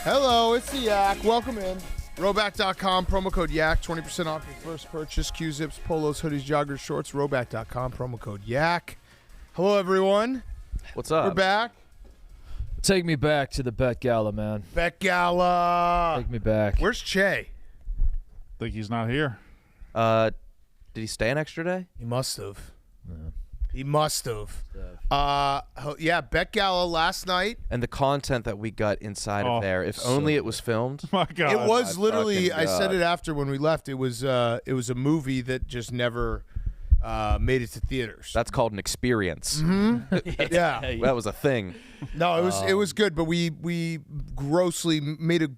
Hello, it's the Yak. Welcome in. Roback.com, promo code Yak, 20% off your first purchase. Q-zips, polos, hoodies, joggers, shorts. Roback.com, promo code Yak. Hello, everyone. What's up? We're back. Take me back to the Bet Gala, man. Bet Gala. Take me back. Where's Che? Think he's not here. Did he stay an extra day? He must have. Yeah. He must have. Yeah, Bet Gala last night. And the content that we got inside of there, if only it was filmed. My God. It was literally, I said God. it after when we left, it was a movie that just never made it to theaters. That's called an experience. Yeah. That was a thing. No, it was good, but we grossly made a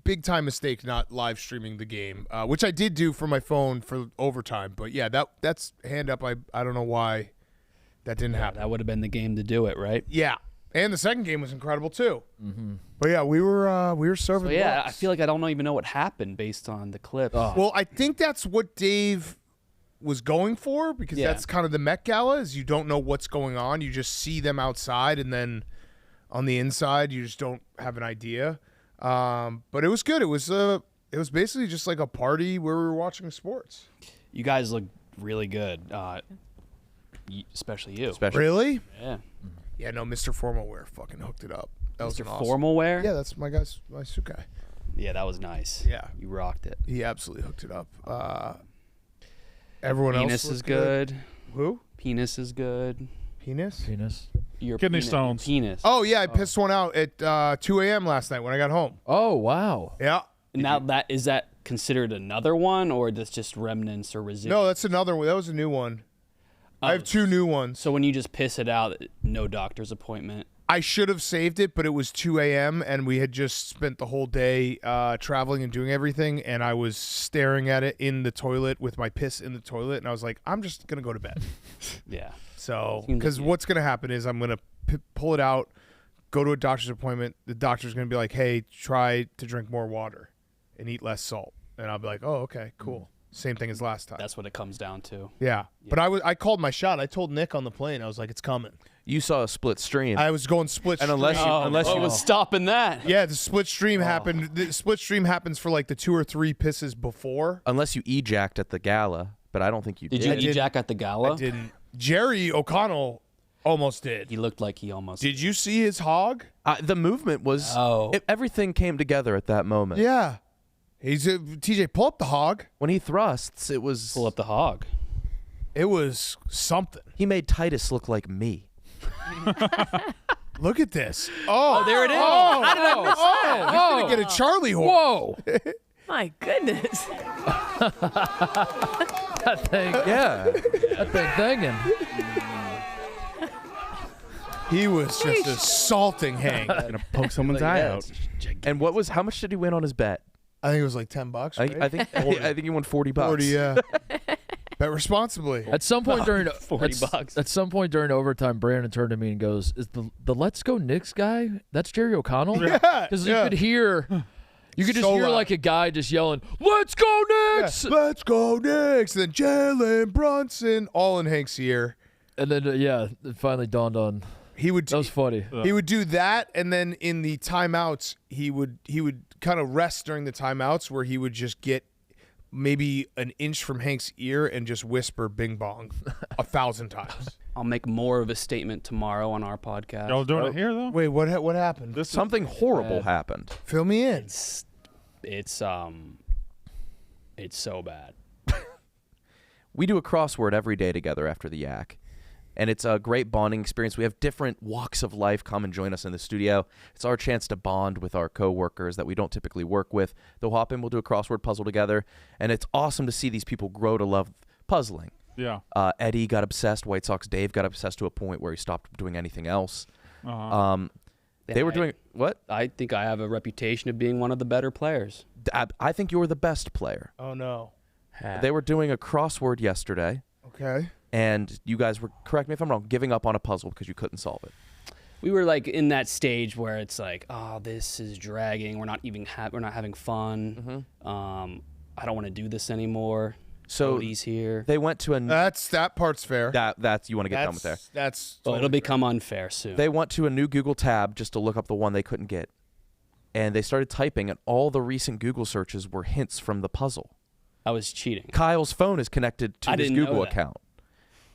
big time mistake not live streaming the game, which I did do for my phone for overtime. But yeah, that's hand up. I don't know why that didn't happen. That would have been the game to do it, right? Yeah, and the second game was incredible too. Mm-hmm. But yeah, we were serving. So yeah, bucks. I feel like I don't even know what happened based on the clip. Well, I think that's what Dave was going for, because that's kind of the Met Gala, is you don't know what's going on. You just see them outside, and then on the inside, you just don't have an idea. But it was good. It was basically just like a party where we were watching sports. You guys look really good, especially you. Really? Yeah. Yeah, no, Mr. Formal Wear fucking hooked it up. That was Mr. awesome. Formal Wear? Yeah, that's my suit guy. Yeah, that was nice. Yeah. You rocked it. He absolutely hooked it up. Everyone Penis else is good. Who? Penis is good. Penis? Your Kidney penis, stones. Penis. Oh, yeah, I pissed one out at 2 a.m. last night when I got home. Oh, wow. Yeah. Now is that considered another one, or that's just remnants or residuals? No, that's another one. That was a new one. I have two new ones. So when you just piss it out, no doctor's appointment. I should have saved it, but it was 2 a.m. and we had just spent the whole day traveling and doing everything, and I was staring at it in the toilet with my piss in the toilet, and I was like, I'm just going to go to bed. Yeah. So, Seems because like what's going to happen is I'm going to pull it out, go to a doctor's appointment. The doctor's going to be like, hey, try to drink more water and eat less salt. And I'll be like, oh, okay, cool. Same thing as last time. That's what it comes down to. Yeah. But I called my shot. I told Nick on the plane. I was like, it's coming. You saw a split stream. I was going split And stream. unless you was stopping that. Yeah, the split stream happened. The split stream happens for like the 2 or 3 pisses before. unless you ejacked at the gala, but I don't think you did. Did you ejac at the gala? I didn't. Jerry O'Connell almost did. He looked like he almost Did you see his hog? The movement was everything came together at that moment. Yeah. He's TJ, pull up the hog. When he thrusts, it was pull up the hog. It was something. he made Titus look like me. Look at this. Oh, there it is. How did I miss that? He's going to get a Charlie horse. Whoa. My goodness. That thing. Yeah. That thing thinging. He was just assaulting Hank. Gonna poke someone's eye out. And how much did he win on his bet? I think it was like $10, right? I think I think he won $40. 40, yeah. Bet responsibly. At some point during $40. At some point during overtime, Brandon turned to me and goes, "Is the Let's Go Knicks guy? That's Jerry O'Connell." Yeah, Because you could hear, So loud. like a guy just yelling, "Let's go Knicks!" Yeah. Let's go Knicks. And then Jalen Brunson, all in Hank's ear. And then it finally dawned on. He would. That was funny. He would do that, and then in the timeouts, he would kind of rest during the timeouts, where he would just get maybe an inch from Hank's ear and just whisper "Bing Bong" 1,000 times. I'll make more of a statement tomorrow on our podcast. Y'all doing it here though? Wait, what happened? Something horrible happened. Fill me in. It's so bad. We do a crossword every day together after the Yak. And it's a great bonding experience. We have different walks of life come and join us in the studio. It's our chance to bond with our coworkers that we don't typically work with. They'll hop in, we'll do a crossword puzzle together. And it's awesome to see these people grow to love puzzling. Yeah. Eddie got obsessed. White Sox Dave got obsessed to a point where he stopped doing anything else. They were doing what? I think I have a reputation of being one of the better players. I think you're the best player. Oh no. They were doing a crossword yesterday. Okay. And you guys were, correct me if I'm wrong, giving up on a puzzle because you couldn't solve it. We were like in that stage where it's like, oh, this is dragging. We're not even we're not having fun. I don't want to do this anymore. So Cody's here. They went to a That part's fair. that's you want to get done with there. That's Well, totally it'll fair. become unfair soon. They went to a new Google tab just to look up the one they couldn't get. and they started typing, and all the recent Google searches were hints from the puzzle. I was cheating. Kyle's phone is connected to his didn't know Google that. account.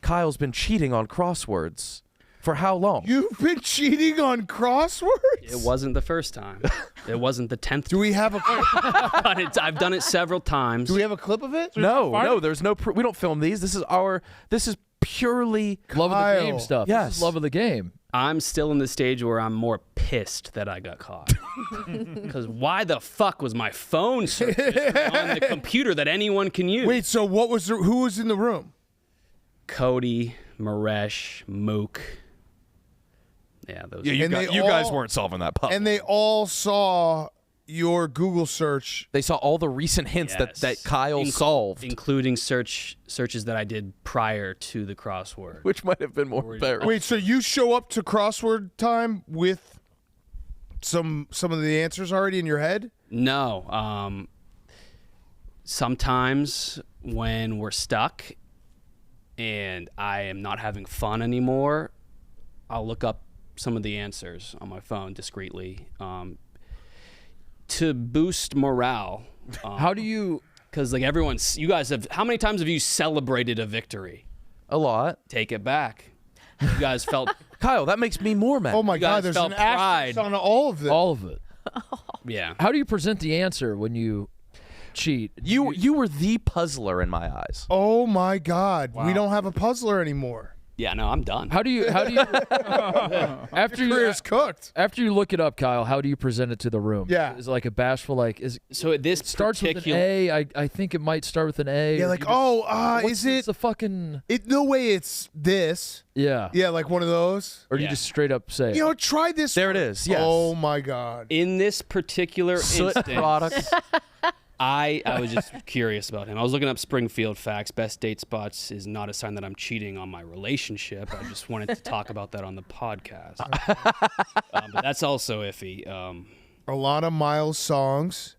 Kyle's been cheating on crosswords for how long? You've been cheating on crosswords? It wasn't the first time. It wasn't the 10th. Do we have a I've done it several times. Do we have a clip of it? No, there's no. We don't film these. This is purely Love of the Kyle. game stuff. Yes. This is love of the game. I'm still in the stage where I'm more pissed that I got caught. Because why the fuck was my phone search on the computer that anyone can use? Wait, so who was in the room? Cody, Maresh, Mook. Yeah, those. Yeah, And you guys weren't solving that puzzle. And they all saw your Google search. They saw all the recent hints Yes. that Kyle solved, including searches that I did prior to the crossword. which might have been more embarrassing. Wait, so you show up to crossword time with some of the answers already in your head? No. Sometimes when we're stuck and I am not having fun anymore, I'll look up some of the answers on my phone discreetly to boost morale. How do you? Because like you guys have. How many times have you celebrated a victory? A lot. Take it back. You guys felt. Kyle, that makes me more mad. Oh my You God, guys there's felt an asterisk pride. on all of it. All of it. Yeah. How do you present the answer when you cheat? You were the puzzler in my eyes. Oh my God, we don't have a puzzler anymore. Yeah. No, I'm done. How do you? after you Career's cooked. after you look it up, Kyle? How do you present it to the room? Yeah. Is it like a bashful So at this starts with an particular. A? I think it might start with an A. Yeah, or like, you just- is it? It's a fucking No way it's this. yeah. Yeah, like one of those. Or do you Yeah. just straight up say? You know, try this. There it is. Yes. Oh my God. In this particular Soot instance, products. I was just curious about him. I was looking up Springfield facts. Best date spots is not a sign that I'm cheating on my relationship. I just wanted to talk about that on the podcast. But that's also iffy. Alana Miles songs.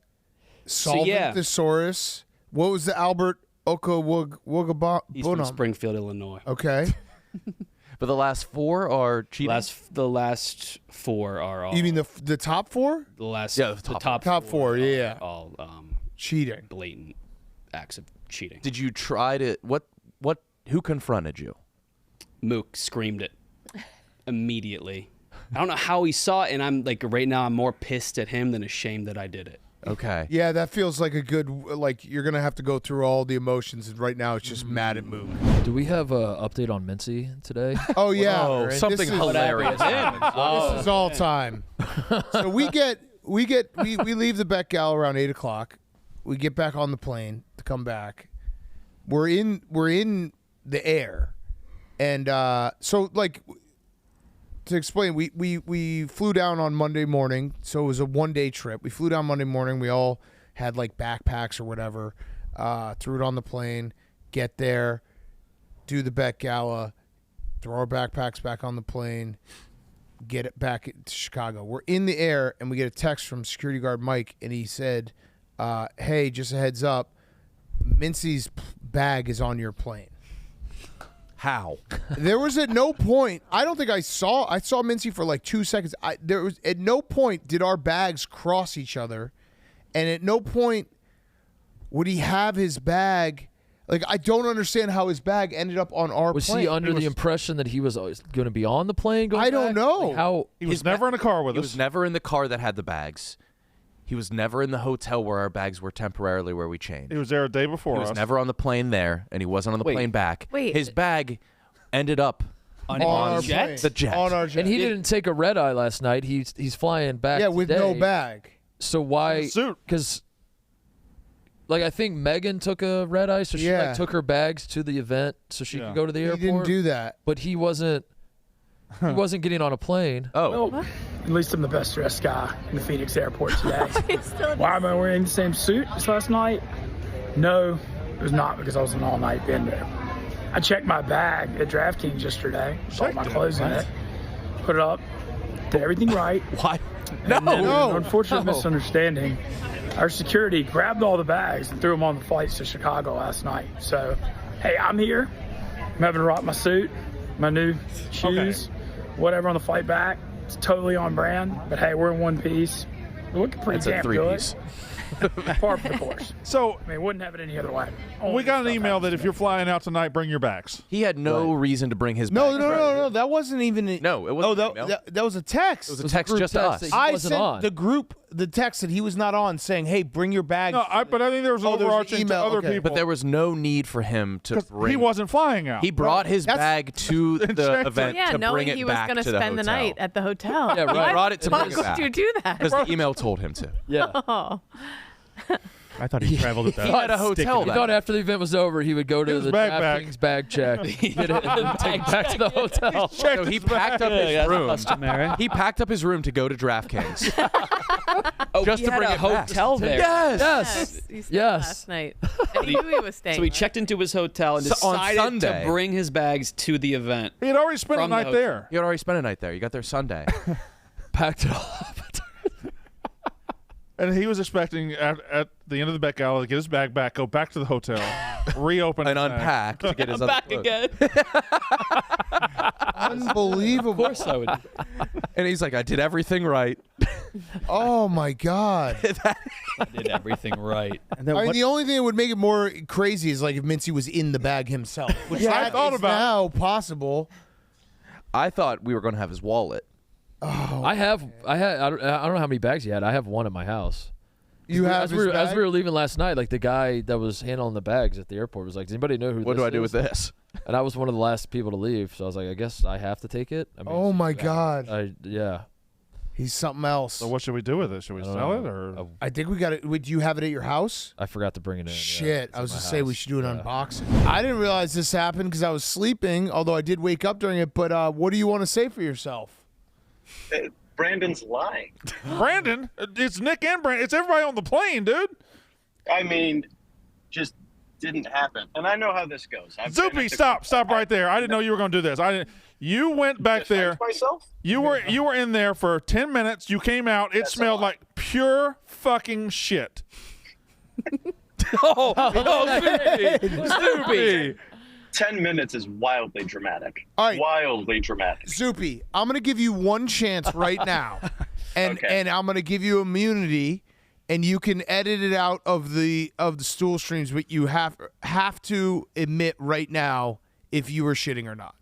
Solvent yeah. Thesaurus. What was the Albert He's from Okawugabunum? Springfield, Illinois. Okay. But the last four are cheating. The last four are all. You mean the top four? the last? Yeah, the top top four, are yeah. All Cheating. blatant acts of cheating. Did you try to who confronted you? Mook screamed it immediately. I don't know how he saw it, and I'm like, right now I'm more pissed at him than ashamed that I did it. Okay. Yeah, that feels like a good, like, you're going to have to go through all the emotions, and right now it's just mad at Mook. Do we have a update on Mincy today? Oh, yeah. Oh, something This is- hilarious. This is all time. So we leave the Beck Gala around 8 o'clock. We get back on the plane to come back. We're in the air, and so like to explain, we flew down on Monday morning, so it was a 1-day trip. We flew down Monday morning. We all had like backpacks or whatever. Threw it on the plane. Get there, do the Beck Gala, throw our backpacks back on the plane. Get it back to Chicago. We're in the air, and we get a text from security guard Mike, and he said, hey, just a heads up, Mincy's bag is on your plane. How? There was at no point, I don't think I saw Mincy for like 2 seconds. There was at no point did our bags cross each other, and at no point would he have his bag. Like, I don't understand how his bag ended up on our Was plane. he under the impression that he was always going to be on the plane? Going I don't back? know. Like how? He was never in a car with He us. was never in the car that had the bags. He was never in the hotel where our bags were temporarily where we changed. He was there a day before He was us. never on the plane there, and he wasn't on the Wait. plane back. Wait. His bag ended up On our jet? plane. the jet. On our jet. And he didn't take a red eye last night. He's flying back. yeah, with today. no bag. So why? Suit. Because, like, I think Megan took a red eye, so she Yeah. like, took her bags to the event so she Yeah. could go to the He airport. didn't do that. But he wasn't. He wasn't getting on a plane. Oh, Well, at least I'm the best dressed guy in the Phoenix airport today. It's still Why am I wearing the same suit as last night? No, it was not because I was an all-night bender. I checked my bag at DraftKings yesterday, saw my clothes in it, put it up, did everything right. why? And then, No, unfortunate no. misunderstanding. Our security grabbed all the bags and threw them on the flights to Chicago last night. So, hey, I'm here. I'm having to rock my suit, my new shoes, whatever on the flight back. It's totally on brand. But hey, we're in one piece. Looking pretty It's a damn three-piece. good. Par for the course. So I mean, wouldn't have it any other way. we got an Only email stuff that if you're flying out tonight, bring your bags. He had no reason to bring his No, bag. no. That wasn't even. No, it wasn't Oh, an email. that was a text. It was a was a text group just to text us. that he I wasn't sent on. the group the text that he was not on, saying, "Hey, bring your bag." But I think there was Oh, there was an overarching email, to other okay. people. But there was no need for him to 'Cause bring. he wasn't flying out. He brought his That's- bag to the Checked it. event Yeah, to knowing bring it he was back going to to the spend the hotel. night at the hotel. Yeah, right. Why brought it to the bring fuck it would you back. do that? Because the email told him to. Yeah. Oh. I thought he traveled with that. He had a hotel He bag. thought after the event was over, he would go to His the bag back. DraftKings bag check, get it, and then take it back to the hotel. So he packed up his that's room. customary. He packed up his room to go to DraftKings. Oh, Just he to had bring a it back. hotel there. Yes. Yes. He stayed Yes. last night. And he knew he was staying. So he right? checked into his hotel and So on decided Sunday- to bring his bags to the event. He had already spent a From the night hotel. there. You had already spent a night there. You got there Sunday. Packed it all up. And he was expecting at the end of the bet gala to get his bag back, go back to the hotel, reopen And his bag. unpack to get his other Back clothes. again. Unbelievable. Of course I would. And he's like, I did everything right. Oh my God. I did everything right. And then I mean, what- the only thing that would make it more crazy is like if Mincy was in the bag himself, which Yeah, I that thought is about it. now possible. I thought we were going to have his wallet. I don't know how many bags he had. I have one at my house. You have as his we were, bag? as we were leaving last night, like the guy that was handling the bags at the airport was like, "Does anybody know who? What this do I do is?" with this? And I was one of the last people to leave, so I was like, I guess I have to take it. I mean, Oh my God. yeah. He's something else. So what should we do with it? Should we I don't sell know. it or? I think we got it. Would you have it at your house? I forgot to bring it in. yeah. Shit, It's I at was my to say we house. should do an Yeah. unboxing. I didn't realize this happened because I was sleeping, although I did wake up during it. But what do you want to say for yourself? Brandon's lying. Brandon, it's Nick and Brandon. It's everybody on the plane, dude. I mean, just didn't happen. And I know how this goes. I've been Zuppe, at the- stop right there. I didn't know you were going to do this. I didn't. You went back Defend there. myself? You were in there for 10 minutes. You came out. It That's smelled a lot. like pure fucking shit. Stupid. 10 minutes is wildly dramatic. All right. Wildly dramatic. Zuppe, I'm going to give you one chance right now, and Okay. I'm going to give you immunity, and you can edit it out of the stool streams, but you have to admit right now if you were shitting or not.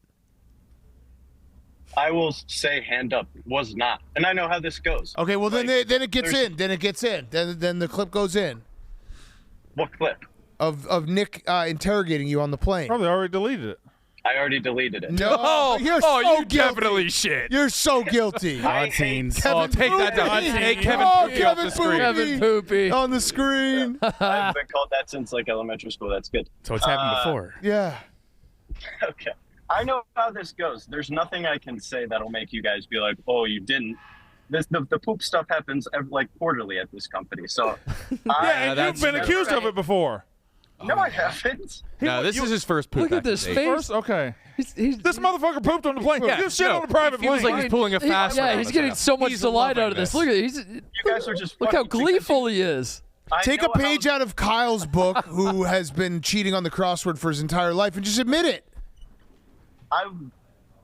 I will say hand up, was not. And I know how this goes. Okay, well then Like, then it gets there's- in. Then it gets in. Then the clip goes in What clip? of Nick interrogating you on the plane. Probably already deleted it. I already deleted it. No, you're so you guilty. definitely shit. You're so guilty. I hate scenes. Kevin Take that down. Poopy. Hey, Kevin Oh, Poopy off Kevin the screen. Kevin Poopy. on the screen. I've been called that since like elementary school. That's good. So it's happened before. Yeah. Okay. I know how this goes. There's nothing I can say that'll make you guys be like, oh, you didn't. The poop stuff happens like quarterly at this company. So Yeah, and you've been accused of it before. No, I haven't. No, this is his first poop. Look at this accusation. face. First, okay. He's This motherfucker pooped on the plane. Yeah, you shit no, on a private he feels plane. like he's pulling a fast one yeah, on he's us getting now. so much He's delight loving out of this. Look at it. You guys are just Look how fucking because gleeful he is. I Take know a page how- out of Kyle's book, who has been cheating on the crossword for his entire life, and just admit it.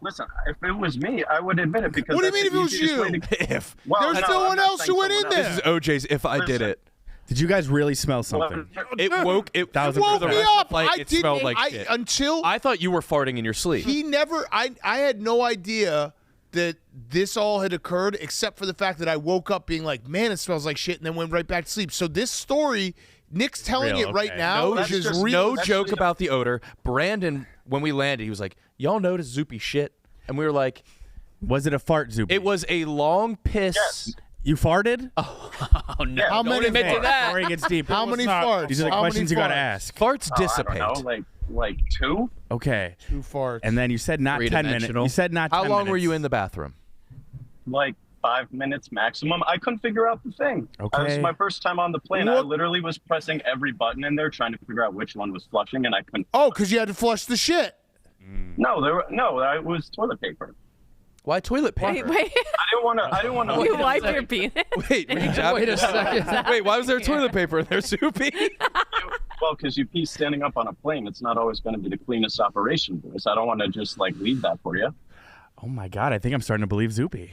Listen, if it was me, I would admit it because. What do you that's mean the if it was easiest way you? to- If Well, There's no, no I'm one not else saying who went someone in else. there. this is OJ's, if I did Listen. it, Did you guys really smell something? it woke. It That was Woke for the me rest of up. the flight, I it didn't. smelled like shit. Until I thought you were farting in your sleep. he never. I had no idea that this all had occurred, except for the fact that I woke up being like, "Man, it smells like shit," and then went right back to sleep. So this story, Nick's telling Real, it right okay. now, No, which is just- real. no that's joke just- about the odor. Brandon, when we landed, he was like, "Y'all notice Zuppe shit?" And we were like, Was it a fart, Zuppe? "It was a long piss." Yes. You farted? Oh no! How Don't many admit to farts? that. Story gets deeper. How many not- farts? These are the How questions many you got to farts? ask. Farts I don't dissipate. know, like 2. Okay. 2 farts. And then you said not 10 minutes. Three-dimensional. You said not 10 How minutes. long were you in the bathroom? Like 5 minutes maximum. I couldn't figure out the thing. This Okay. was my first time on the plane. I What? literally was pressing every button in there trying to figure out which one was flushing, and I couldn't. Oh, because you had to flush the shit. It was toilet paper. Why toilet paper? Wait, wait. I didn't want to. You wipe your penis? Wait, Wait a second. Wait, why was there toilet paper in there, Zuppe? Well, because you pee standing up on a plane, it's not always going to be the cleanest operation, boys. I don't want to just leave that for you. Oh my God, I think I'm starting to believe Zuppe.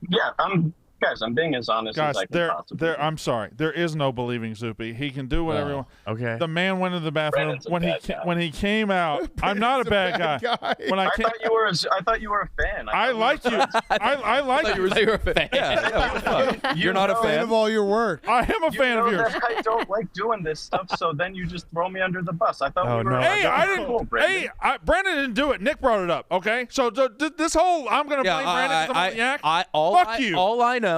Yeah, I'm Guys, I'm being as honest as I can possibly be. I'm sorry. There is no believing Zuppe. He can do whatever he wants. Okay. The man went into the bathroom Brandon's a bad guy. when he came out. I'm not a bad guy. When I came, I thought you were a fan. I like you. I like you. You were a fan. Yeah, what the fuck? You're not a Fan fan of all your work. I am a fan of yours. I don't like doing this stuff, so then you just throw me under the bus. I thought we were. no. Hey, I didn't. Cool, Brandon. Brandon didn't do it. Nick brought it up. Okay, so this whole I'm gonna blame Brandon because I'm on the yak. Fuck you. All I know,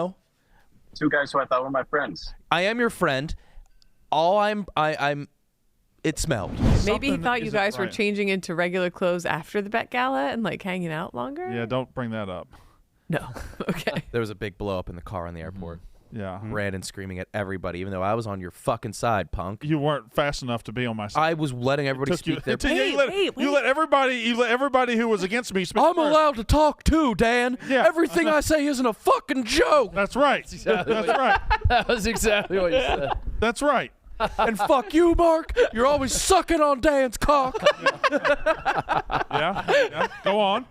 Two guys who I thought were my friends. I am your friend. I'm. It smelled. Maybe he Something thought you isn't guys were right. changing into regular clothes after the Met Gala and like hanging out longer. Yeah, don't bring that up. No. Okay. There was a big blow up in the car in the airport. Yeah, Brandon screaming at everybody, even though I was on your fucking side, punk. you weren't fast enough to be on my side. I was letting everybody Took you- speak their. you let everybody who was against me speak. I'm first. allowed to talk too, Dan. Yeah. Everything I say isn't a fucking joke. That's right. exactly That's what- right. That was exactly what you said. That's right. And fuck you, Mark. You're always sucking on Dan's cock. Yeah. Go on.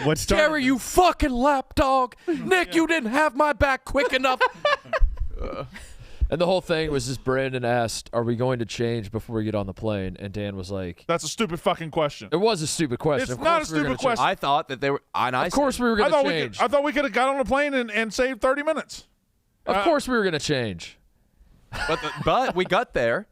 What's Gary, you fucking lapdog. Nick, you didn't have my back quick enough. And the whole thing was just Brandon asked, "Are we going to change before we get on the plane?" And Dan was like, That's a stupid fucking question. "It was a stupid question. It's Of not course a we were stupid gonna change." question. I thought that they were. And I Of course we were I going thought to we change. could have got on a plane and saved 30 minutes. Of course we were going to change. But we got there.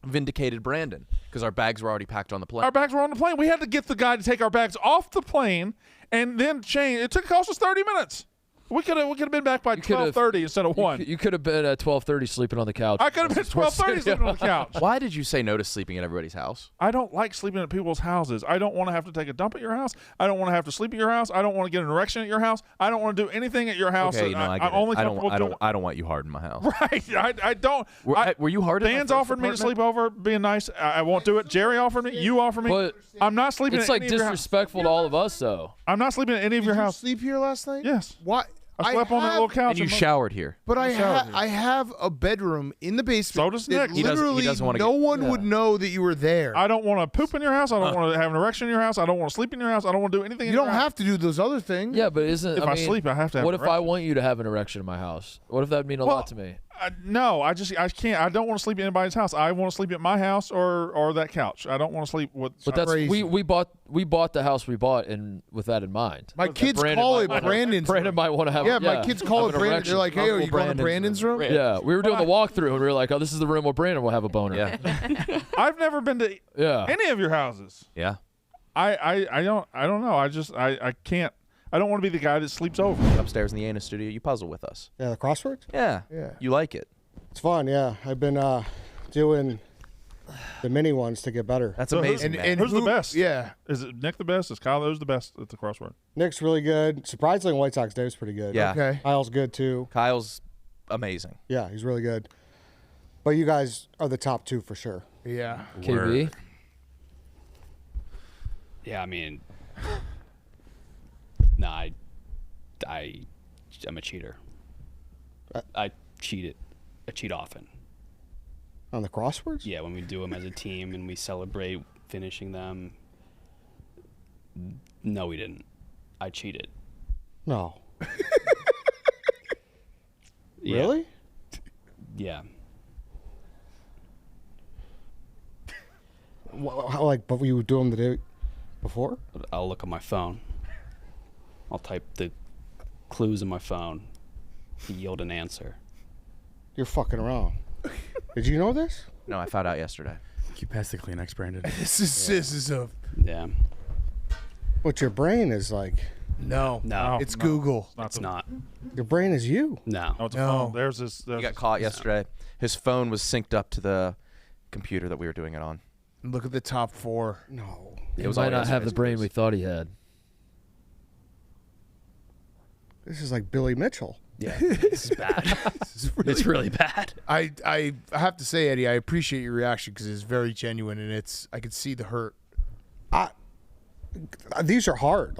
Vindicated Brandon because our bags were already packed on the plane. Our bags were on the plane. We had to get the guy to take our bags off the plane and then change. It cost us 30 minutes. We could have been back by 12:30 instead of 1. You could have been at 12:30 sleeping on the couch. I could have been 12:30 sleeping on the couch. Why did you say no to sleeping at everybody's house? I don't like sleeping at people's houses. I don't want to have to take a dump at your house. I don't want to have to sleep at your house. I don't want to get an erection at your house. I don't want to do anything at your house. Okay, no, I get I'm only it. comfortable I don't want you hard in my house. Right. I don't. Were you hard in my Dan's first offered me to apartment? sleep over, being nice. I won't do it. Jerry offered me. You offered me. But I'm not sleeping it's at like any of your house. disrespectful to all of us, though. I'm not sleeping at any of your Did you house. sleep here last night? Yes. Why? I slept on that little couch. And you in my- showered here. But I showered here. have a bedroom in the basement. So does that Nick. He literally doesn't wanna no get- one would know that you were there. I don't want to poop in your house. I don't want to have an erection in your house. I don't want to sleep in your house. I don't want to do anything. You in your don't house. have to do those other things. Yeah, but isn't If I mean, sleep, I have to have What an if I erection. want you to have an erection in my house? What if that would mean a lot to me? No, I can't. I don't want to sleep at anybody's house. I want to sleep at my house or that couch. I don't want to sleep with. But that's Crazy. we bought the house we bought and with that in mind. My kids call it Brandon's. Brandon might want to have. Yeah, my kids call have it an Brandon. erection. They're like, "Hey, are Uncle you going to Brandon's Brandon's room?" Yeah, we were doing the walkthrough and we were like, "Oh, this is the room where Brandon will have a boner." Yeah. I've never been to Yeah. any of your houses. Yeah. I don't know. I can't. I don't want to be the guy that sleeps over. Upstairs in the Anna studio, you puzzle with us. Yeah, the crosswords? Yeah. Yeah. You like it. It's fun, yeah. I've been doing the mini ones to get better. That's So who's- amazing, man. Who's the best? Yeah. Is it Nick the best? Is Kyle who's the best at the crossword? Nick's really good. Surprisingly, White Sox Dave's pretty good. Yeah. Okay. Kyle's good too. Kyle's amazing. Yeah, he's really good. But you guys are the top two for sure. Yeah. KB. Yeah, I mean, no, I'm a cheater. I cheat often. On the crosswords? Yeah, when we do them as a team and we celebrate finishing them. No, we didn't. I cheated. No. Yeah. Really? Yeah. How, like, but you were doing the day before? I'll look on my phone. I'll type the clues in my phone. Yield an answer. You're fucking around. Did you know this? No, I found out yesterday. You passed the Kleenex, Brandon. This is a Yeah. What your brain is like. no. No. It's no. Google. It's not. Your brain is you. No. No, it's a No. phone. There's this. He got caught yesterday. His phone was synced up to the computer that we were doing it on. Look at the top 4. No. He It was might all not have the yesterday's brain quiz. we thought he had. This is like Billy Mitchell. Yeah. This is bad. It's really bad. I have to say, Eddie, I appreciate your reaction because it's very genuine and I could see the hurt. These are hard.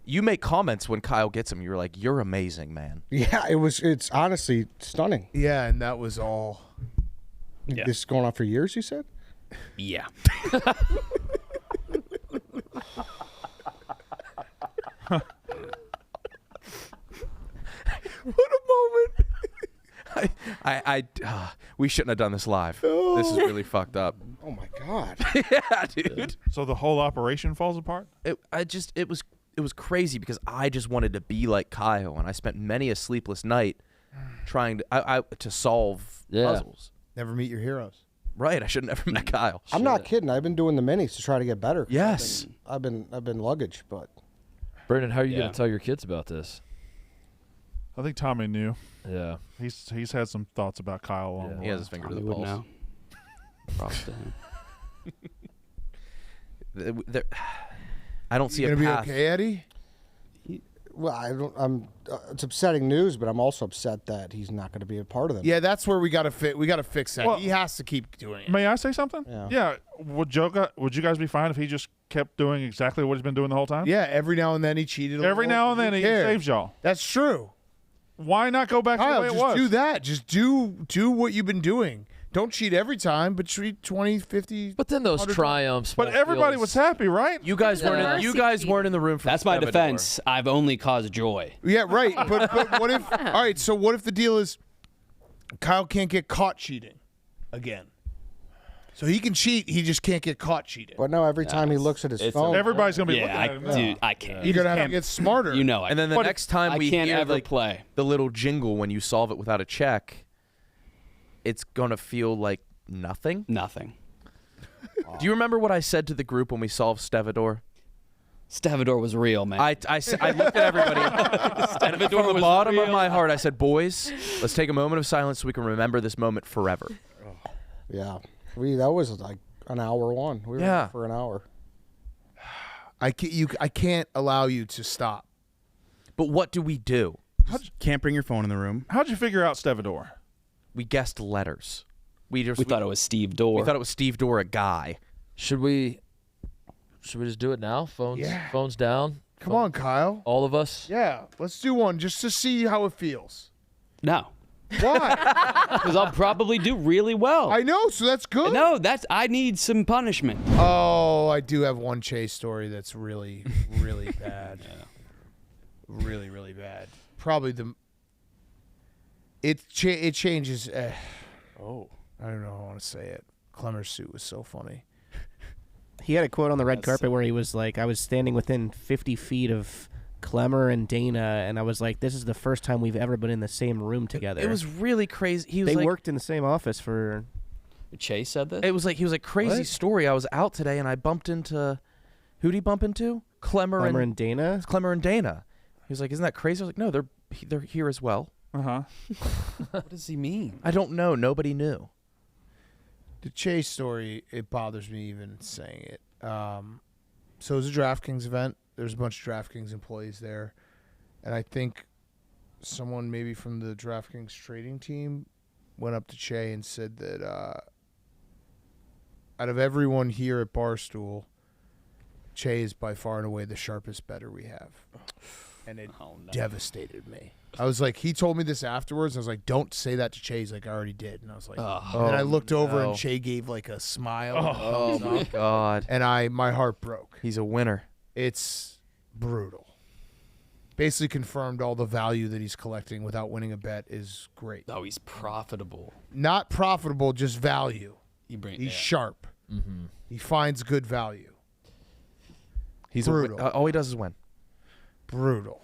You make comments when Kyle gets them. You're like, "You're amazing, man." Yeah, it's honestly stunning. Yeah, and that was all. Yeah. This is going on for years, you said? Yeah. What a moment. We shouldn't have done this live. This is really fucked up. Oh my God. Yeah, dude. So the whole operation falls apart? It was crazy because I just wanted to be like Kyle, and I spent many a sleepless night trying to solve puzzles. Never meet your heroes. Right, I should have never met Kyle. I'm not kidding. I've been doing the minis to try to get better. Yes. I've been luggage, but Brandon, how are you going to tell your kids about this? I think Tommy knew. Yeah. He's had some thoughts about Kyle along the way. He has his finger to the Would pulse. know. Props to him. I don't see You a gonna be path. okay, Eddie? well, I don't. It's upsetting news, but I'm also upset that he's not going to be a part of them. Yeah, that's where we got to fix that. Well, he has to keep doing it. May I say something? Yeah. Would you guys be fine if he just kept doing exactly what he's been doing the whole time? Yeah, every now and then he cheated. Every now and then he saves y'all. That's true. Why not go back to Kyle, the way it just was? do that. Just do what you've been doing. Don't cheat every time, but treat 20, 50. But then those triumphs. But everybody was happy, right? You guys weren't. You guys weren't in the room for. That's my Stevedore. defense. I've only caused joy. Yeah, right. But what if? All right. So what if the deal is Kyle can't get caught cheating again? So he can cheat. He just can't get caught cheating. But no, every time he looks at his phone, everybody's gonna be Yeah, looking at him. dude, I can't. You're gonna have to get smarter. You know it. And then the next time I we can't hear ever play. the little jingle when you solve it without a check, it's gonna feel like nothing. Nothing. Do you remember what I said to the group when we solved Stevedore? Stevedore was real, man. I looked at everybody. And from the bottom of my heart, I said, "Boys, let's take a moment of silence so we can remember this moment forever." yeah, that was like an hour long. We were there for an hour. I can't allow you to stop. But what do we do? Can't bring your phone in the room. How'd you figure out Stevedore? We guessed letters. We thought it was Steve Dorr. We thought it was Steve Dorr, a guy. Should we just do it now? Phones down. Come on, Kyle. All of us. Yeah, let's do one just to see how it feels. No. Why? Because I'll probably do really well. I know, so that's good. No, I need some punishment. Oh, I do have one chase story that's really, really bad. Really, really bad. Probably it changes. I don't know how I want to say it. Clemmer's suit was so funny. He had a quote on the red carpet where he was like, I was standing within 50 feet of Clemmer and Dana, and I was like, this is the first time we've ever been in the same room together. It was really crazy. They worked in the same office for... Chase said this? He was like, crazy story. I was out today, and I bumped into... Who'd he bump into? Clemmer and Dana? Clemmer and Dana. He was like, isn't that crazy? I was like, no, they're here as well. Uh-huh. What does he mean? I don't know. Nobody knew. The Chase story, it bothers me even saying it. So it was a DraftKings event. There's a bunch of DraftKings employees there. And I think someone maybe from the DraftKings trading team went up to Che and said that out of everyone here at Barstool, Che is by far and away the sharpest bettor we have. And it devastated me. I was like, he told me this afterwards. I was like, don't say that to Che. He's like, I already did. And I was like, and I looked over and Che gave like a smile. Oh my God. And my heart broke. He's a winner. It's brutal. Basically confirmed all the value that he's collecting without winning a bet is great. Oh, he's profitable. Not profitable, just value. He's sharp. Mm-hmm. He finds good value. He's brutal. all he does is win. Brutal.